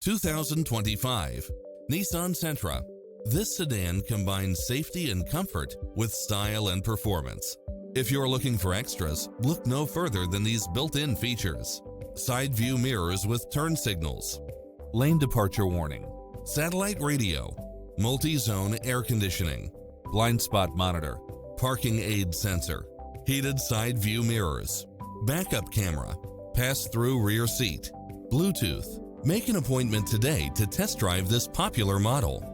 2025 Nissan Sentra. This sedan combines safety and comfort with style and performance. If you're looking for extras, look no further than these built-in features. Side view mirrors with turn signals, lane departure warning, satellite radio, multi-zone air conditioning, blind spot monitor, parking aid sensor, heated side view mirrors, backup camera, pass-through rear seat, Bluetooth. Make an appointment today to test drive this popular model.